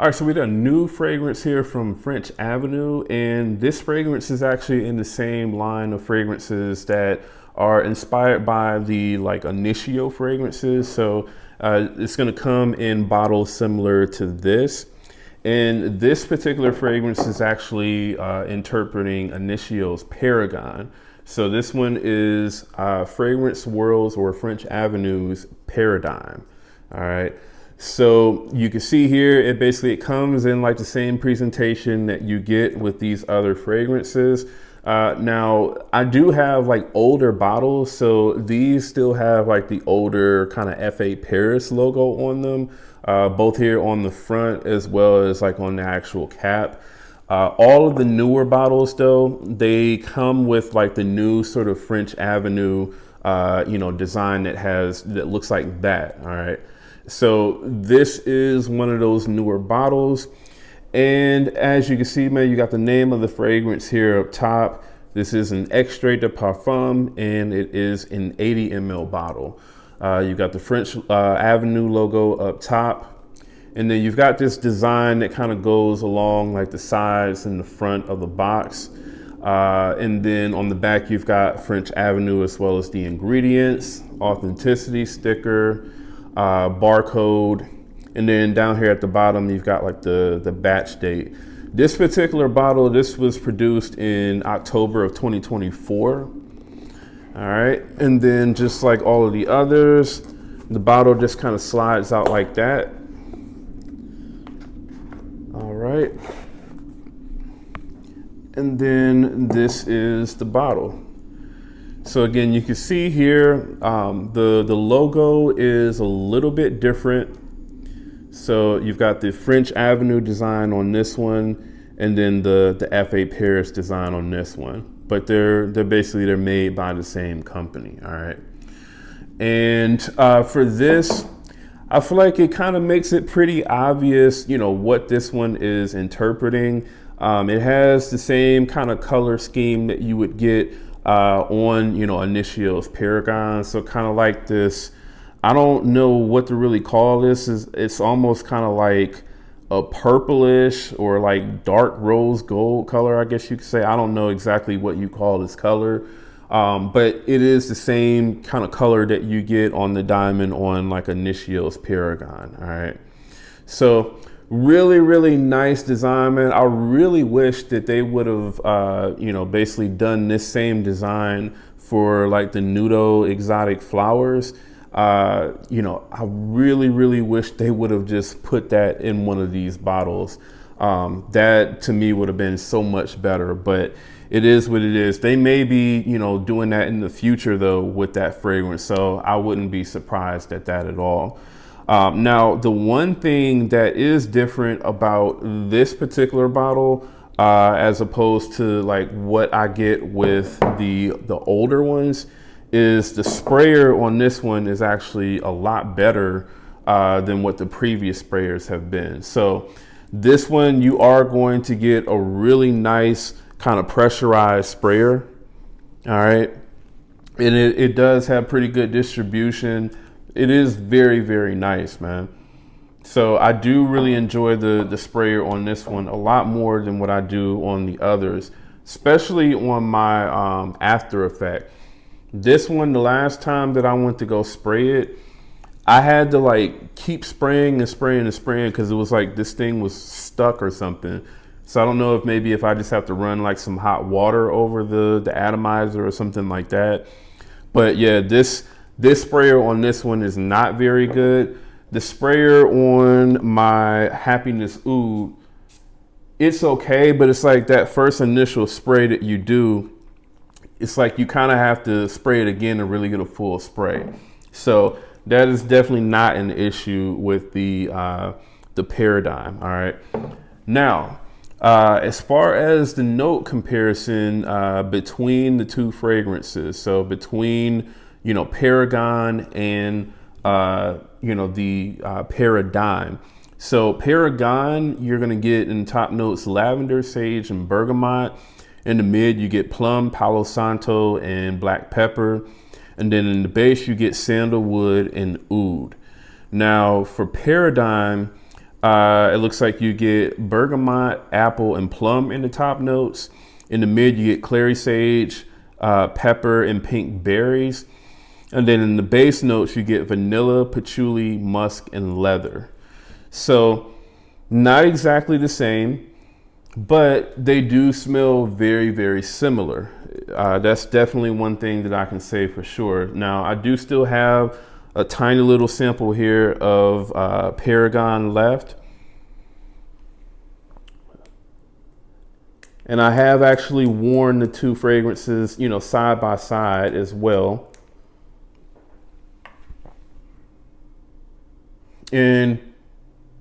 All right, so we got a new fragrance here from French Avenue, and this fragrance is actually in the same line of fragrances that are inspired by the Initio fragrances. So it's going to come in bottles similar to this. And this particular fragrance is actually interpreting Initio's Paragon. So this one is Fragrance World's or French Avenue's Paradigm. All right. So you can see here, it comes in like the same presentation that you get with these other fragrances. Now I do have like older bottles. So these still have like the older kind of F.A. Paris logo on them, both here on the front as well as like on the actual cap. All of the newer bottles though, they come with like the new sort of French Avenue, design that looks like that. All right. So this is one of those newer bottles. And as you can see, man, you got the name of the fragrance here up top. This is an Extrait de Parfum, and it is an 80 ml bottle. You got the French Avenue logo up top. And then you've got this design that kind of goes along like the sides and the front of the box. And then on the back, you've got French Avenue as well as the ingredients, authenticity sticker, barcode, and then down here at the bottom you've got like the batch date. This particular bottle, this was produced in October of 2024. All right, and then just like all of the others, the bottle just kind of slides out like that. All right, and then this is the bottle. So again, you can see here, the logo is a little bit different. So you've got the French Avenue design on this one, and then the F.A. Paris design on this one. But they're made by the same company, all right? And for this, I feel like it kind of makes it pretty obvious, what this one is interpreting. It has the same kind of color scheme that you would get on Initio's Paragon. So kind of like this, I don't know what to really call this. It's almost kind of like a purplish or like dark rose gold color, I guess you could say. I don't know exactly what you call this color, but it is the same kind of color that you get on the diamond on like Initio's Paragon. All right, so really, really nice design, man. I really wish that they would have, basically done this same design for like the Nudo exotic flowers. I really, really wish they would have just put that in one of these bottles. That to me would have been so much better, but it is what it is. They may be, doing that in the future though with that fragrance. So I wouldn't be surprised at that at all. Now, the one thing that is different about this particular bottle, as opposed to like what I get with the older ones, is the sprayer on this one is actually a lot better than what the previous sprayers have been. So this one, you are going to get a really nice kind of pressurized sprayer. All right. And it does have pretty good distribution. It is very, very nice, man. So I do really enjoy the sprayer on this one a lot more than what I do on the others, especially on my After Effect. This one, the last time that I went to go spray it, I had to like keep spraying and spraying and spraying because it was like this thing was stuck or something. So I don't know if I just have to run like some hot water over the atomizer or something like that. But yeah, this sprayer on this one is not very good. The sprayer on my Happiness Oud, it's okay, but it's like that first initial spray that you do, it's like you kind of have to spray it again to really get a full spray. So that is definitely not an issue with the Paradigm. All right. Now, as far as the note comparison between the two fragrances, so between Paragon and the Paradigm. So Paragon, you're gonna get in top notes lavender, sage, and bergamot. In the mid, you get plum, palo santo, and black pepper. And then in the base, you get sandalwood and oud. Now for Paradigm, It looks like you get bergamot, apple, and plum in the top notes. In the mid, you get clary sage, pepper, and pink berries. And then in the base notes, you get vanilla, patchouli, musk, and leather. So not exactly the same, but they do smell very, very similar. That's definitely one thing that I can say for sure. Now, I do still have a tiny little sample here of Paragon left. And I have actually worn the two fragrances, side by side as well. And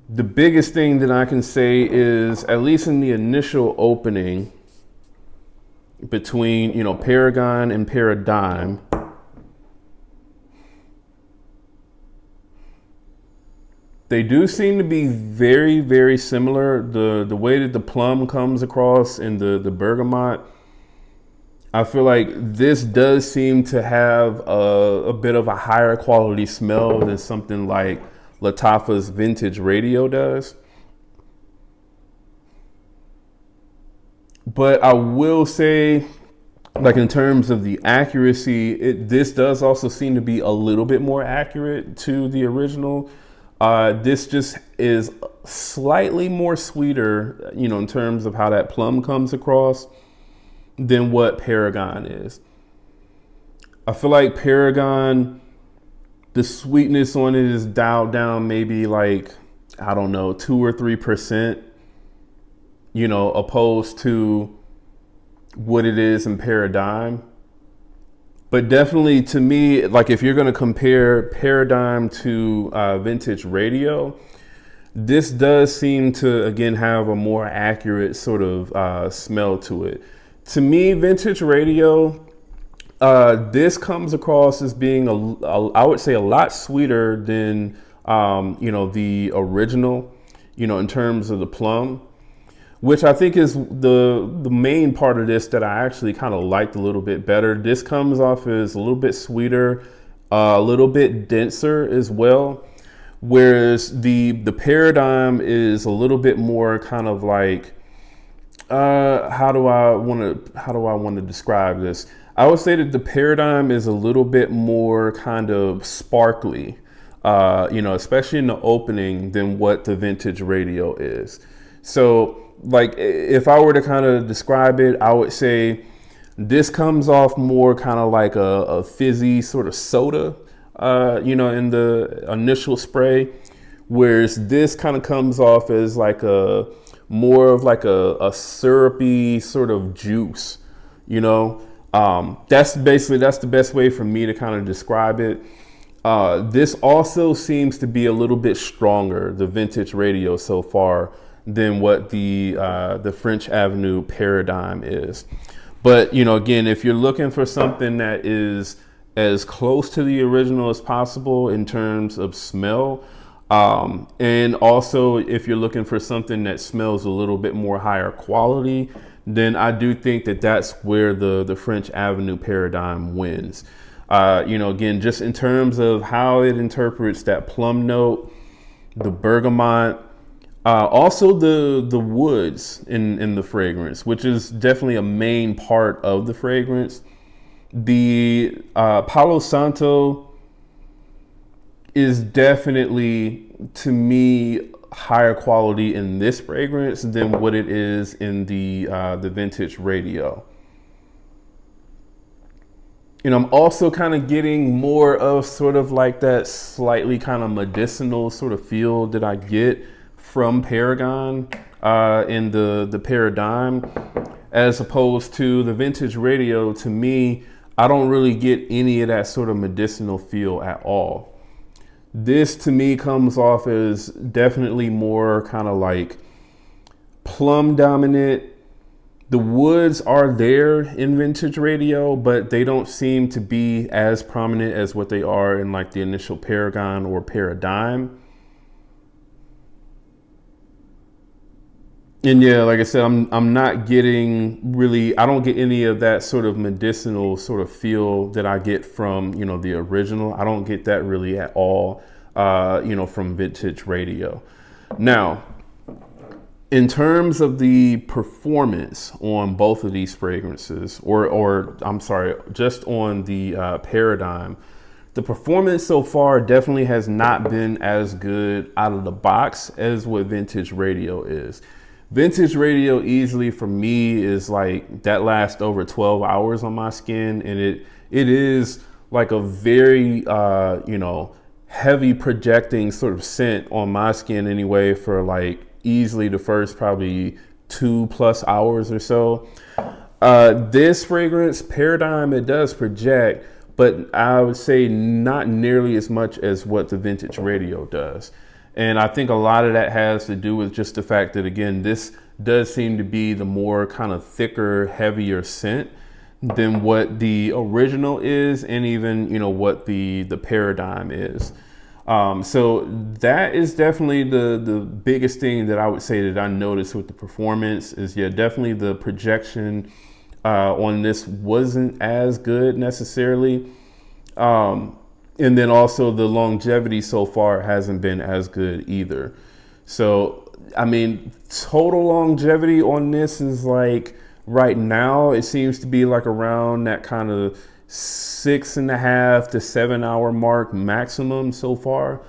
the biggest thing that I can say is, at least in the initial opening between, Paragon and Paradigm, they do seem to be very, very similar. The way that the plum comes across and the bergamot, I feel like this does seem to have a bit of a higher quality smell than something like Lattafa's Vintage Radio does. But I will say, like, in terms of the accuracy, this does also seem to be a little bit more accurate to the original. This just is slightly more sweeter, in terms of how that plum comes across than what Paragon is. I feel like Paragon, the sweetness on it is dialed down maybe like, I don't know, 2 or 3%, opposed to what it is in Paradigm. But definitely, to me, like, if you're going to compare Paradigm to Vintage Radio, this does seem to, again, have a more accurate sort of smell to it. To me, Vintage Radio, this comes across as being, I would say, a lot sweeter than, the original, in terms of the plum, which I think is the main part of this that I actually kind of liked a little bit better. This comes off as a little bit sweeter, a little bit denser as well, whereas the Paradigm is a little bit more kind of like, how do I want to describe this? I would say that the Paradigm is a little bit more kind of sparkly, especially in the opening, than what the Vintage Radio is. So, like, if I were to kind of describe it, I would say this comes off more kind of like a fizzy sort of soda, in the initial spray, whereas this kind of comes off as like more of like a syrupy sort of juice, that's the best way for me to kind of describe it. This also seems to be a little bit stronger, the Vintage Radio so far, than what the French Avenue Paradigm is. But, again, if you're looking for something that is as close to the original as possible in terms of smell, and also if you're looking for something that smells a little bit more higher quality, then I do think that that's where the French Avenue Paradigm wins. Again, just in terms of how it interprets that plum note, the bergamot, also the woods in the fragrance, which is definitely a main part of the fragrance. The Palo Santo is definitely, to me, higher quality in this fragrance than what it is in the Vintage Radio. I'm also kind of getting more of sort of like that slightly kind of medicinal sort of feel that I get from Paragon in the Paradigm, as opposed to the Vintage Radio. To me, I don't really get any of that sort of medicinal feel at all. This to me comes off as definitely more kind of like plum dominant. The woods are there in Vintage Radio, but they don't seem to be as prominent as what they are in like the initial Paragon or Paradigm. And yeah, like I said, I'm not getting really, I don't get any of that sort of medicinal sort of feel that I get from, the original. I don't get that really at all, from Vintage Radio. Now, in terms of the performance on both of these fragrances, or I'm sorry, just on the Paradigm, the performance so far definitely has not been as good out of the box as what Vintage Radio is. Vintage Radio easily for me is like that lasts over 12 hours on my skin, and it is like a very heavy projecting sort of scent on my skin anyway for like easily the first probably 2+ hours or so. This fragrance Paradigm, it does project, but I would say not nearly as much as what the Vintage Radio does. And I think a lot of that has to do with just the fact that, again, this does seem to be the more kind of thicker, heavier scent than what the original is, and even, what the Paradigm is. So that is definitely the biggest thing that I would say that I noticed with the performance is, definitely the projection on this wasn't as good necessarily. And then also the longevity so far hasn't been as good either. So, I mean, total longevity on this is like right now, it seems to be like around that kind of 6.5 to 7 hour mark maximum so far.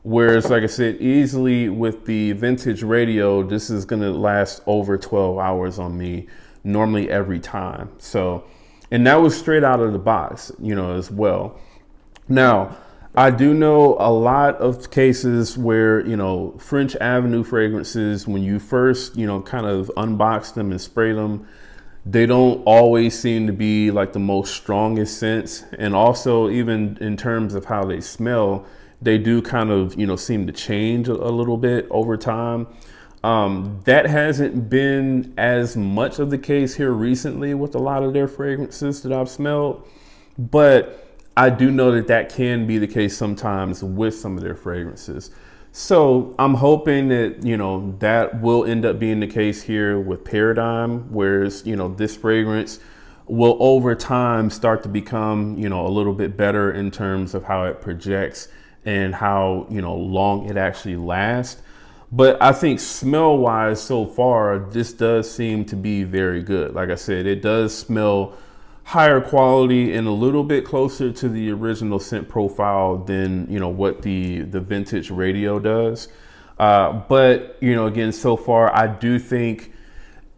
Whereas, like I said, easily with the Vintage Radio, this is going to last over 12 hours on me normally every time. So, and that was straight out of the box, as well. Now, I do know a lot of cases where, French Avenue fragrances, when you first, kind of unbox them and spray them, they don't always seem to be like the most strongest scents. And also, even in terms of how they smell, they do kind of, seem to change a little bit over time. That hasn't been as much of the case here recently with a lot of their fragrances that I've smelled. But I do know that can be the case sometimes with some of their fragrances. So I'm hoping that, that will end up being the case here with Paradigm, whereas, this fragrance will over time start to become, a little bit better in terms of how it projects and how, long it actually lasts. But I think smell wise so far, this does seem to be very good. Like I said, it does smell higher quality and a little bit closer to the original scent profile than, what the Vintage Radio does. But, again, so far, I do think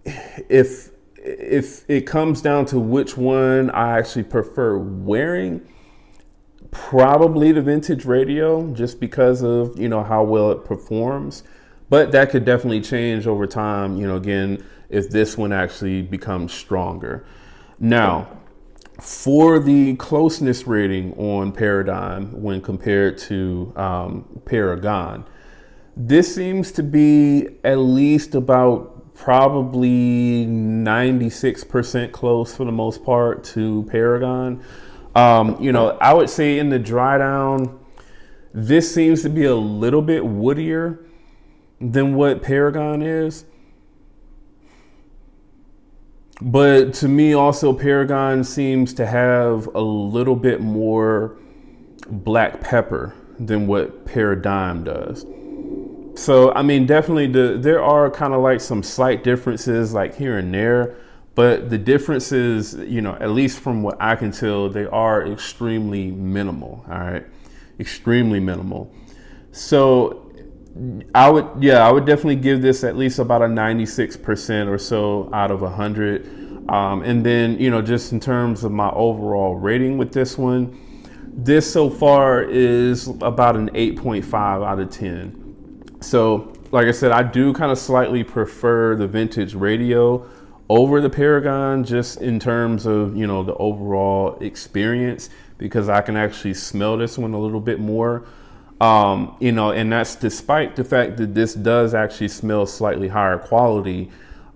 if it comes down to which one I actually prefer wearing, probably the Vintage Radio, just because of, how well it performs. But that could definitely change over time, again, if this one actually becomes stronger. Now, for the closeness rating on Paradigm when compared to Paragon, this seems to be at least about probably 96% close for the most part to Paragon. I would say in the dry down, this seems to be a little bit woodier than what Paragon is. But to me also, Paragon seems to have a little bit more black pepper than what Paradigm does. So, I mean, definitely there are kind of like some slight differences like here and there, but the differences, at least from what I can tell, they are extremely minimal. All right. Extremely minimal. So I would definitely give this at least about a 96% or so out of 100. And then, just in terms of my overall rating with this one, this so far is about an 8.5 out of 10. So, like I said, I do kind of slightly prefer the Vintage Radio over the Paragon, just in terms of, the overall experience, because I can actually smell this one a little bit more. And that's despite the fact that this does actually smell slightly higher quality.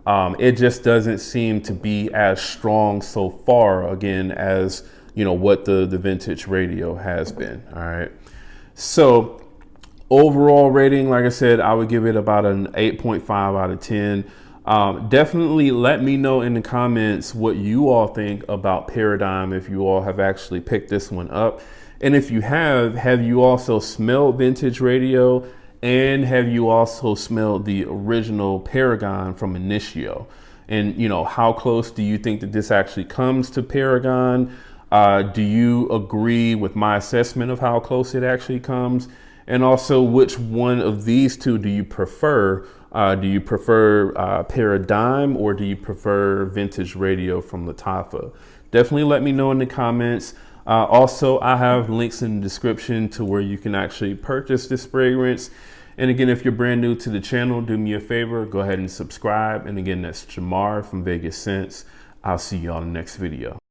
It just doesn't seem to be as strong so far, again, as, what the Vintage Radio has been. All right. So overall rating, like I said, I would give it about an 8.5 out of 10. Definitely let me know in the comments what you all think about Paradigm, if you all have actually picked this one up. And if you have you also smelled Vintage Radio? And have you also smelled the original Paragon from Initio? And how close do you think that this actually comes to Paragon? Do you agree with my assessment of how close it actually comes? And also, which one of these two do you prefer? Do you prefer Paradigm, or do you prefer Vintage Radio from Lattafa? Definitely let me know in the comments. Also, I have links in the description to where you can actually purchase this fragrance. And again, if you're brand new to the channel, do me a favor, go ahead and subscribe. And again, that's Jamar from Vegas Scents. I'll see you on the next video.